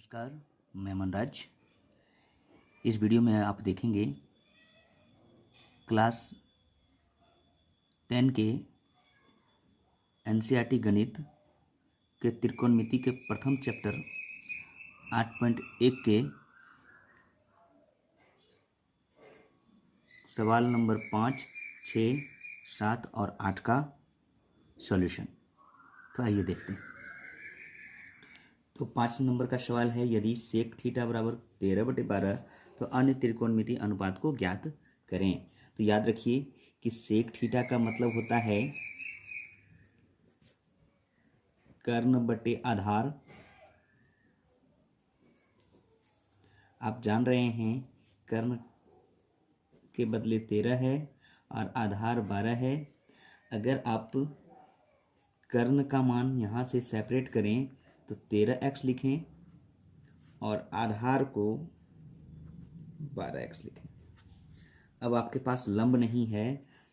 नमस्कार, मैं मनराज। इस वीडियो में आप देखेंगे क्लास 10 के एनसीईआरटी गणित के त्रिकोणमिति के प्रथम चैप्टर 8.1 के सवाल नंबर 5, 6, 7 और 8 का सॉल्यूशन। तो आइए देखते हैं। तो 5 नंबर का सवाल है, यदि सेक थीटा बराबर 13/12 तो अन्य त्रिकोणमिति अनुपात को ज्ञात करें। तो याद रखिए कि सेक थीटा का मतलब होता है कर्ण बटे आधार। आप जान रहे हैं कर्ण के बदले 13 है और आधार 12 है। अगर आप कर्ण का मान यहाँ से सेपरेट करें तो 13x लिखें और आधार को 12x लिखें। अब आपके पास लंब नहीं है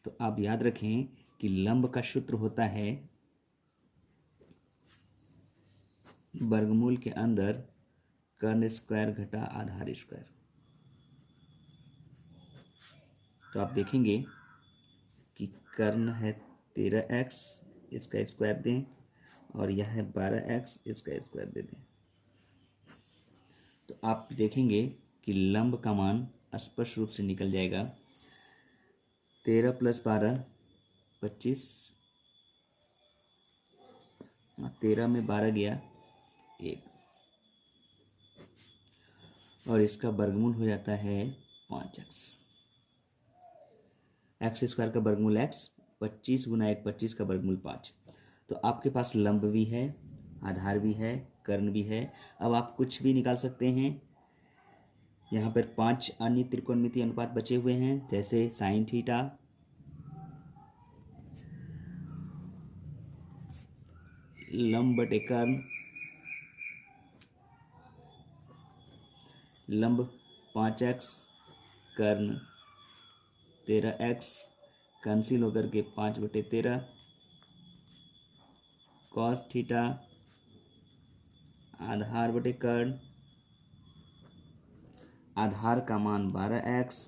तो आप याद रखें कि लंब का सूत्र होता है वर्गमूल के अंदर कर्ण स्क्वायर घटा आधार स्क्वायर। तो आप देखेंगे कि कर्ण है 13x, इसका स्क्वायर दें, और यह है 12x, इसका स्क्वायर दे दें। तो आप देखेंगे कि लंब का मान स्पष्ट रूप से निकल जाएगा। 13 + 12 25, 13 में 12 गया 1, और इसका वर्गमूल हो जाता है 5x। एक्स स्क्वायर का वर्गमूल x, 25 × 1 25 का वर्गमूल 5। तो आपके पास लंब भी है, आधार भी है, कर्ण भी है। अब आप कुछ भी निकाल सकते हैं। यहाँ पर 5 अन्य त्रिकोणमिति अनुपात बचे हुए हैं, जैसे साइन थीटा, लंब बटे कर्ण, लंब 5x, कर्ण 13x, कैंसिल होकर के 5/13, कॉस थीटा, आधार बटे कर्ण, आधार का मान 12x,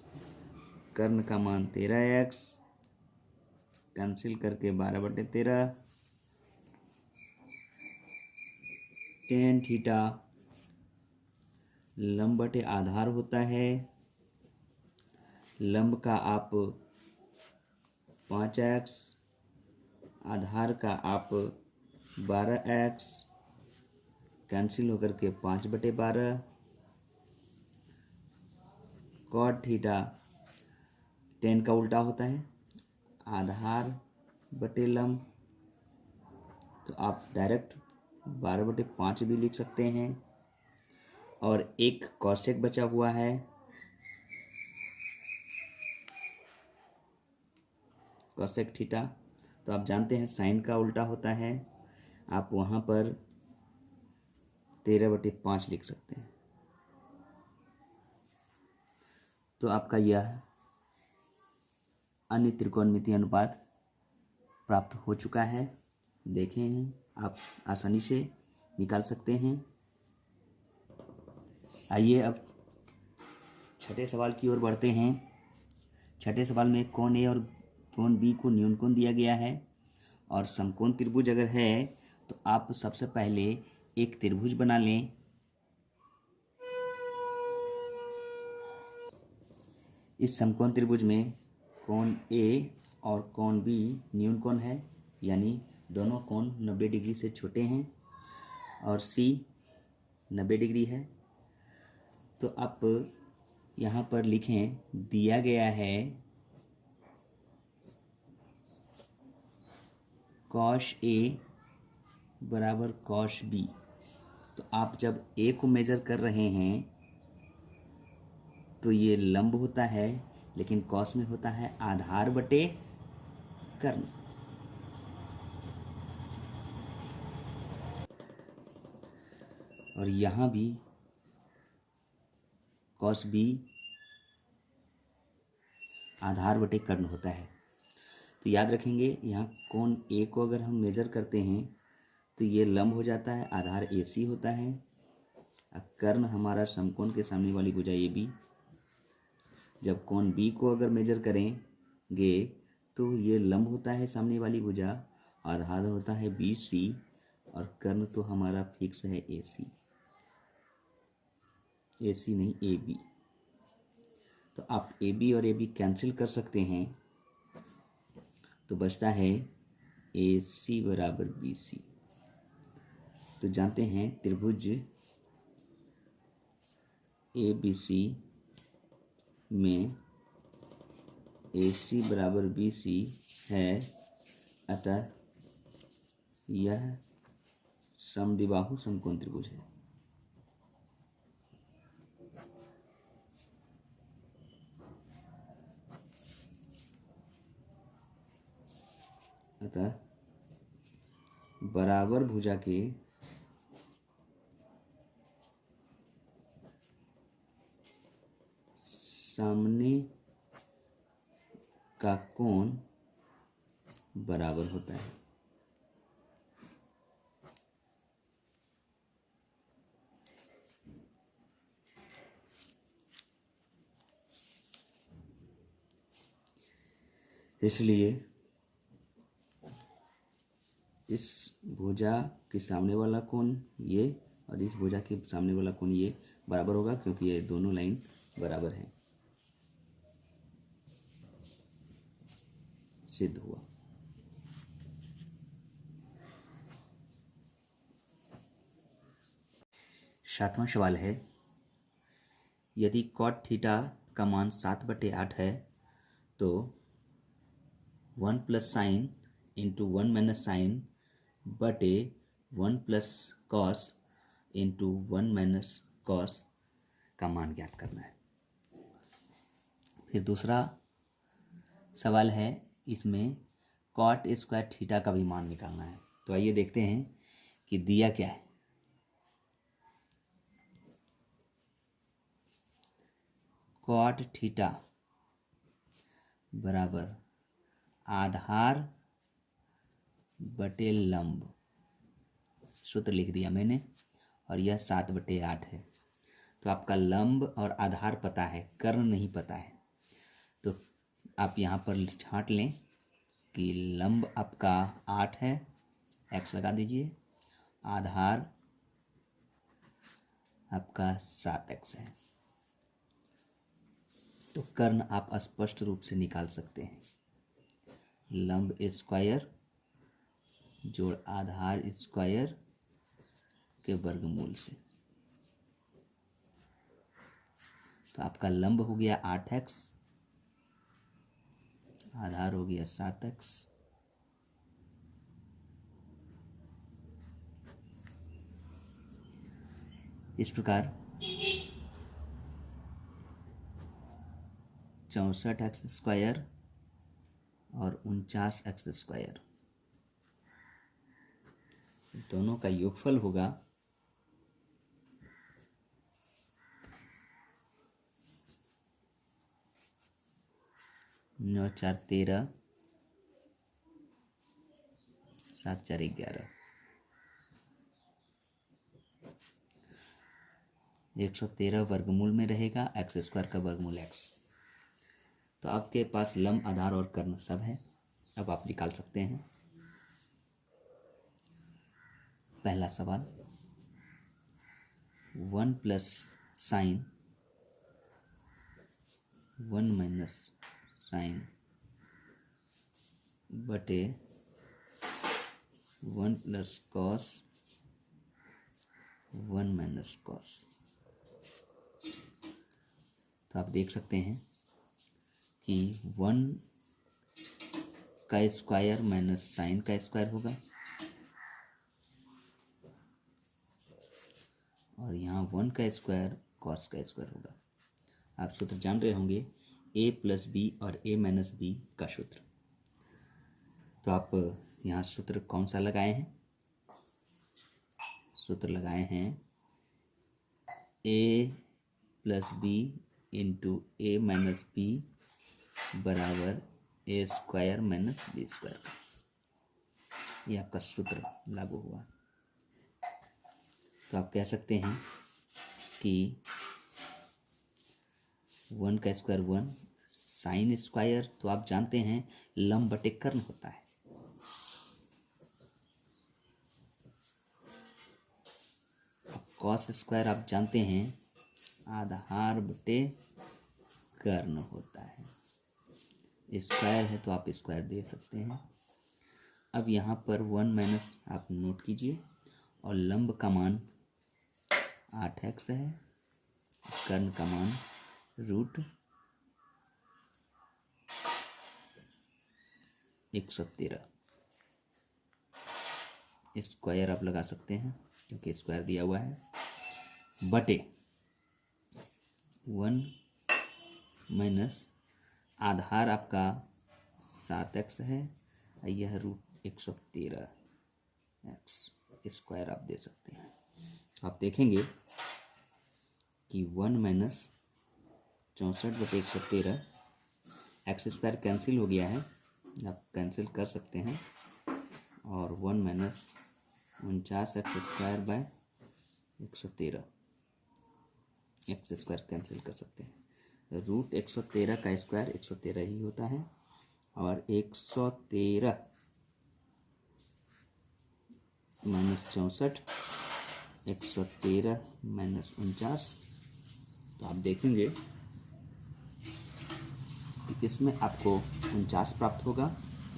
कर्ण का मान 13x, कैंसिल करके 12/13, टेन थीटा लंब बटे आधार होता है। लंब का आप 5x, आधार का आप 12x, कैंसिल होकर के 5/12, कॉट थीटा टेन का उल्टा होता है आधार बटे लंब। तो आप डायरेक्ट 12/5 भी लिख सकते हैं। और एक कॉसेक बचा हुआ है, कॉसेक थीटा। तो आप जानते हैं साइन का उल्टा होता है, आप वहाँ पर 13/5 लिख सकते हैं। तो आपका यह अन्य त्रिकोणमिति अनुपात प्राप्त हो चुका है। देखें, आप आसानी से निकाल सकते हैं। आइए अब छठे सवाल की ओर बढ़ते हैं। छठे सवाल में कोण ए और कोण बी को न्यूनकोण दिया गया है और समकोण त्रिभुज अगर है तो आप सबसे पहले एक त्रिभुज बना लें। इस समकोण त्रिभुज में कोण ए और कोण बी न्यूनकोण है, यानी दोनों कोण 90 डिग्री से छोटे हैं, और सी 90 डिग्री है। तो आप यहाँ पर लिखें, दिया गया है कॉस ए बराबर कॉस बी। तो आप जब ए को मेजर कर रहे हैं तो ये लंब होता है, लेकिन कॉस में होता है आधार बटे कर्ण। और यहाँ भी कॉस बी आधार बटे कर्ण होता है। तो याद रखेंगे, यहाँ कोण ए को अगर हम मेजर करते हैं तो ये लंब हो जाता है, आधार AC होता है। कर्ण हमारा समकोण के सामने वाली भुजा ए बी। जब कोण बी को अगर मेजर करेंगे तो ये लंब होता है सामने वाली भुजा, आधार होता है बी सी, और कर्ण तो हमारा फिक्स है ए सी। ए सी नहीं, ए बी। तो आप ए बी और ए बी कैंसिल कर सकते हैं, तो बचता है ए सी बराबर बी सी। तो जानते हैं त्रिभुज ए बी सी में ए सी बराबर बी सी है, अतः यह समद्विबाहु समकोण त्रिभुज है। अतः बराबर भुजा के सामने का कोण बराबर होता है। इसलिए इस भुजा के सामने वाला कोण ये और इस भुजा के सामने वाला कोण ये बराबर होगा, क्योंकि ये दोनों लाइन बराबर हैं। सिद्ध हुआ। सातवां सवाल है, यदि कॉट थीटा का मान 7/8 है तो 1 plus sine into 1 minus sine बटे 1 plus cos into 1 minus cos का मान ज्ञात करना है। फिर दूसरा सवाल है, इसमें कॉट स्क्वायर थीटा का भी मान निकालना है। तो आइए देखते हैं कि दिया क्या है। कॉट थीटा बराबर आधार बटे लंब, सूत्र लिख दिया मैंने, और यह 7/8 है। तो आपका लंब और आधार पता है, कर्ण नहीं पता है। तो आप यहाँ पर छांट लें कि लंब आपका 8 है, x लगा दीजिए, आधार आपका 7x है। तो कर्ण आप स्पष्ट रूप से निकाल सकते हैं, लंब स्क्वायर जोड़ आधार स्क्वायर के वर्गमूल से। तो आपका लंब हो गया 8x, आधार हो गया 7x, इस प्रकार 64x स्क्वायर और 49x स्क्वायर दोनों का योगफल होगा 9 4 13, 7 4 11, 113 वर्गमूल में रहेगा एक्स स्क्वायर का वर्गमूल x। तो आपके पास लंब, आधार और कर्ण सब है, अब आप निकाल सकते हैं। पहला सवाल, 1 प्लस साइन 1 माइनस साइन बटे 1 प्लस कॉस 1 माइनस कॉस। तो आप देख सकते हैं कि 1 का स्क्वायर माइनस साइन का स्क्वायर होगा, और यहाँ 1 का स्क्वायर कॉस का स्क्वायर होगा। आप सूत्र जान रहे होंगे, a प्लस बी और a माइनस बी का सूत्र। तो आप यहाँ सूत्र कौन सा लगाए हैं? सूत्र लगाए हैं a plus B into A minus B बराबर A square minus B square. ये आपका सूत्र लागू हुआ। तो आप कह सकते हैं कि 1 का स्क्वायर 1, साइन स्क्वायर तो आप जानते हैं लंब बटे कर्ण होता है, कॉस स्क्वायर आप जानते हैं आधार बटे कर्ण होता है, स्क्वायर है तो आप स्क्वायर दे सकते हैं। अब यहाँ पर 1 माइनस आप नोट कीजिए और लंब का मान 8x है, कर्ण का मान √113, स्क्वायर आप लगा सकते हैं क्योंकि स्क्वायर दिया हुआ है, बटे 1 माइनस आधार आपका 7x है, यह √113x स्क्वायर आप दे सकते हैं। आप देखेंगे कि 1 माइनस 64/113 एक्स स्क्वायर कैंसिल हो गया है, आप कैंसिल कर सकते हैं, और 1 minus 49x² 113 x square cancel कर सकते हैं। √113 का स्क्वायर 113 ही होता है, और 113 माइनस 64, 113 माइनस 49, तो आप देखेंगे कि इसमें आपको 49 प्राप्त होगा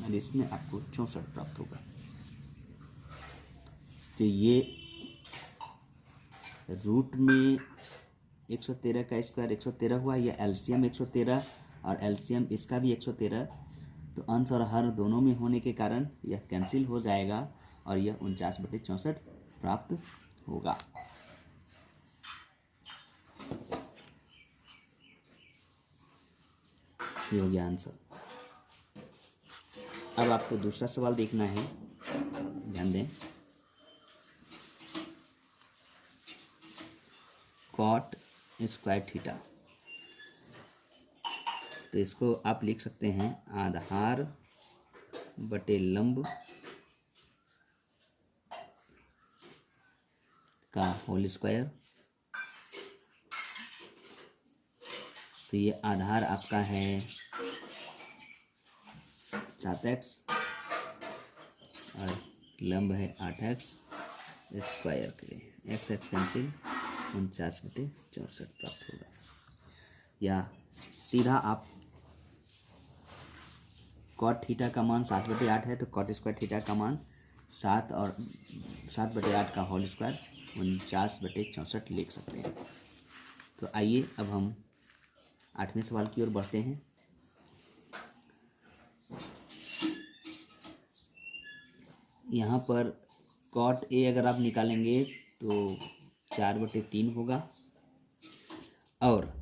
और इसमें आपको 64 प्राप्त होगा। तो ये रूट में 113 का स्क्वायर 113 हुआ, यह एलसीएम 113 और एलसीएम इसका भी 113, तो अंश और हर दोनों में होने के कारण यह कैंसिल हो जाएगा और यह 49/64 प्राप्त होगा। ये हो गया आंसर। अब आपको दूसरा सवाल देखना है, ध्यान दें। कॉट स्क्वायर थीटा, तो इसको आप लिख सकते हैं आधार बटे लंब का होल स्क्वायर। तो ये आधार आपका है 7x और लंब है 8x स्क्वायर के लिए x कैंसिल 49/64 प्राप्त होगा। या सीधा आप कॉट थीटा का मान 7/8 है, तो कॉट स्क्वायर थीटा का मान 7 और 7/8 का होल स्क्वायर 49/64 लिख सकते हैं। तो आइए अब हम 8वें सवाल की ओर बढ़ते हैं। यहाँ पर कॉट ए अगर आप निकालेंगे तो 4/3 होगा, और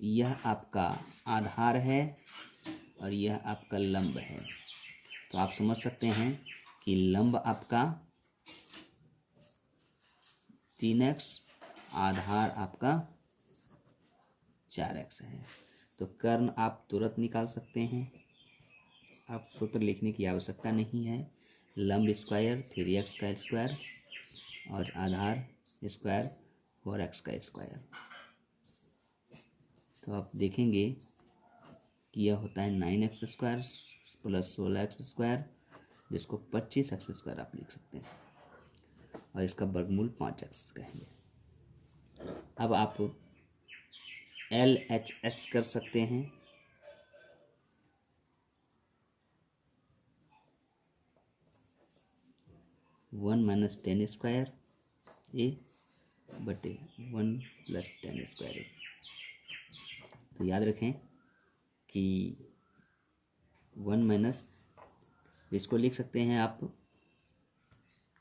यह आपका आधार है और यह आपका लंब है। तो आप समझ सकते हैं कि लंब आपका 3x, आधार आपका 4x है। तो कर्ण आप तुरंत निकाल सकते हैं, आप सूत्र लिखने की आवश्यकता नहीं है। लंब स्क्वायर 3x का स्क्वायर और आधार स्क्वायर 4x का स्क्वायर। तो आप देखेंगे कि यह होता है 9x square plus 16x square, जिसको 25x स्क्वायर आप लिख सकते हैं, और इसका वर्गमूल 5x कहेंगे। अब आप LHS कर सकते हैं। वन माइनस 10 स्क्वायर ए बटे 1 + 10 स्क्वायर ए। तो याद रखें कि 1 माइनस, इसको लिख सकते हैं आप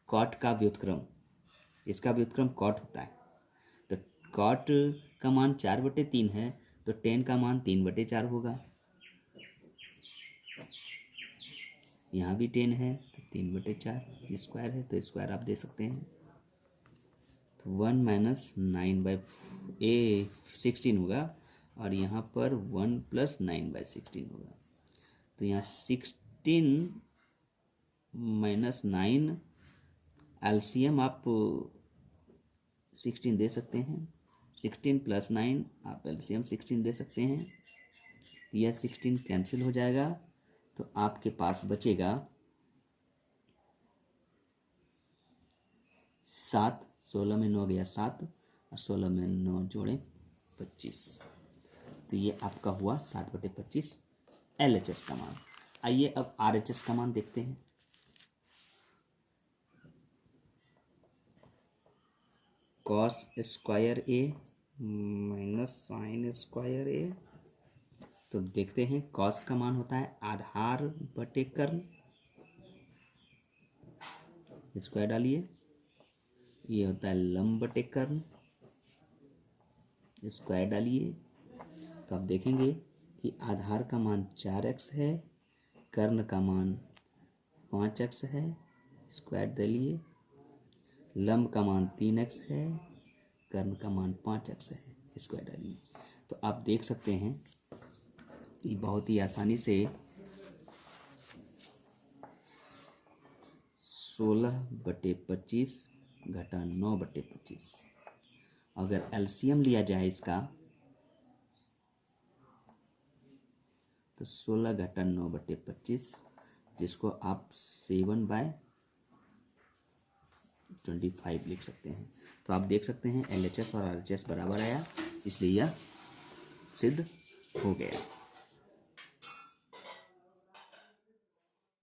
कॉट का व्युत्क्रम, इसका व्युत्क्रम कॉट होता है। तो कॉट का मान 4/3 है, तो 10 का मान 3/4 होगा। यहाँ भी 10 है तो 3/4 स्क्वायर है, तो स्क्वायर आप दे सकते हैं। तो 1 माइनस 9/16 होगा, और यहाँ पर 1 + 9/16 होगा। तो यहाँ 16 - 9 एलसीएम आप 16 दे सकते हैं, 16 + 9 आप एलसीएम 16 दे सकते हैं। यह 16 कैंसिल हो जाएगा तो आपके पास बचेगा 7, 16 में 9 गया 7 और 16 में 9 जोड़े 25, तो ये आपका हुआ 7/25 LHS का मान। आइए अब RHS का मान देखते हैं। cos square A minus sine square A, तो देखते हैं cos का मान होता है आधार बटे कर्ण, स्क्वायर डालिए, ये होता है लंब बटे कर्ण, स्क्वायर डालिए, तो आप देखेंगे कि आधार का मान 4x है, कर्ण का मान 5x है, स्क्वायर डालिए, लंब का मान 3x है, कर्ण का मान 5x है, स्क्वायर डालिए। तो आप देख सकते हैं कि बहुत ही आसानी से 16/25 घटा 9/25, अगर एलसीएम लिया जाए इसका तो 16 घटा 9/25, जिसको आप 7/25 लिख सकते हैं। तो आप देख सकते हैं LHS और RHS बराबर आया, इसलिए यह सिद्ध हो गया।